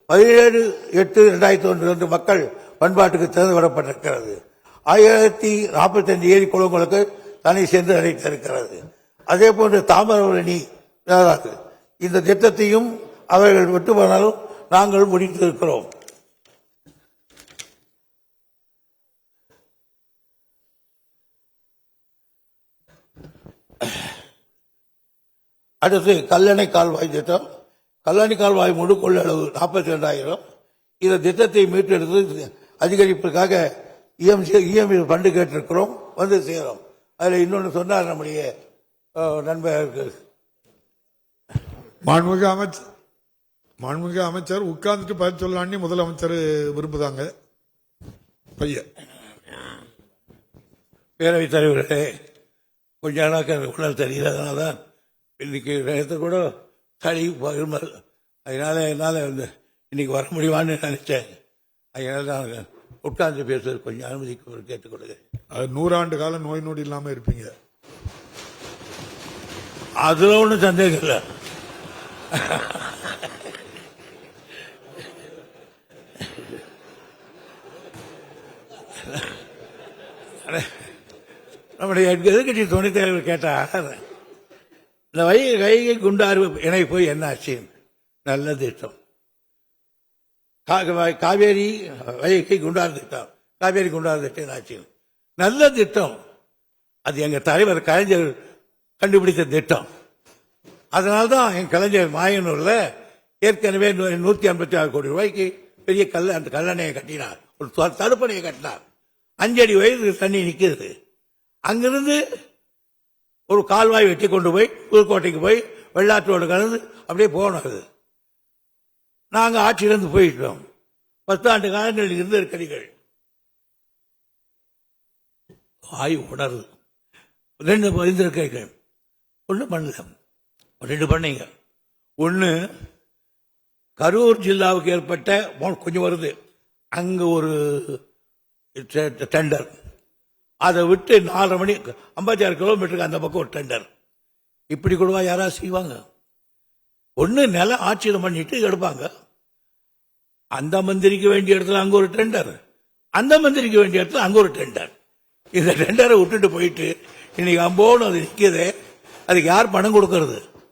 17/8/2001 மக்கள் பண்பாட்டுக்கு திறந்து விடப்பட்டிருக்கிறது. 1045 ஏரி குளங்களுக்கு தனி சென்று அழைத்திருக்கிறது. அதே போன்று தாமிரபரணி இந்த திட்டத்தையும் அவர்கள் விட்டு போனாலும் நாங்கள் முடித்திருக்கிறோம். அடுத்து கல்லணை கால்வாய் திட்டம். கல்லணை கால்வாய் முழு கொள்ளளவு 42,000. இந்த திட்டத்தை மீட்டெடுத்து அதிகரிப்புக்காக இஎம்ஐ ஃபண்டு கேட்டிருக்கிறோம், வந்து சேரும். அதில் இன்னொன்று சொன்னார் நம்முடைய நண்பர்கள் மாண்புமிகு அமைச்சர் உட்கார்ந்துட்டு பதில் சொல்லலான்னு முதலமைச்சர் விரும்புதாங்க. பையன் பேரவைத் தலைவர்களே, கொஞ்ச நாளாக உணர் தெரியல, அதனால தான் இன்னைக்கு நேரத்தை கூட சளி இருமல், அதனால என்னால் இன்னைக்கு வர முடியுமான்னு நினைச்சேன். அதனால தான் உட்கார்ந்து பேசுறது கொஞ்சம் அனுமதிக்கு கேட்டுக்கொள்கிறேன். 100 ஆண்டு காலம் நோய் நொடி இல்லாம இருப்பீங்க, அதுல ஒன்றும் சந்தேகம் இல்லை. நம்முடைய எதிர்கட்சி துணைத் தலைவர் கேட்டார், இந்த வைகை குண்டாறு இணைப்பு என்ன ஆச்சு? நல்ல திட்டம். காவேரி வைகை குண்டாறு திட்டம், காவேரி குண்டாறு திட்டம் ஆச்சு, நல்ல திட்டம். அது எங்க தலைவர் கலைஞர் கண்டுபிடித்த திட்டம். அதனால்தான் என் கலைஞர் மாயனூர்ல ஏற்கனவே 156 கோடி ரூபாய்க்கு பெரிய அந்த கல்லணையை கட்டினார், ஒரு தடுப்பணையை கட்டினார். 5 அடி வயது தண்ணி நிற்கிறது. அங்கிருந்து ஒரு கால்வாய் வெட்டி கொண்டு போய் புதுக்கோட்டைக்கு போய் வெள்ளாற்றோடு கலந்து அப்படியே போனது. நாங்கள் ஆட்சியிலிருந்து போயிட்டோம். 10 ஆண்டு காலங்களில் இருந்த நெருக்கடிகள் ஆய்வு உணர்வு 2 இருந்திருக்கீர்கள். ஒன்று பண்ணல, 2 பண்ணீங்க. ஒன்று கரூர் ஜில்லாவுக்கு ஏற்பட்ட கொஞ்சம் வருது, அங்க ஒரு டெண்டர், அதை விட்டு 4:30 மணி 56 கிலோமீட்டருக்கு அந்த பக்கம் ஒரு டெண்டர். இப்படி கூடவா யாராவது செய்வாங்க? ஒன்று நிலம் ஆட்சியம் பண்ணிட்டு எடுப்பாங்க. அந்த மந்திரிக்கு வேண்டிய இடத்துல அங்க ஒரு டெண்டர், அந்த மந்திரிக்கு வேண்டிய இடத்துல அங்க ஒரு டெண்டர். இந்த டெண்டரை விட்டுட்டு போயிட்டு இன்னைக்கு அம்போன்னு அது நிற்கிது. அதுக்கு யார் பணம் கொடுக்கறது?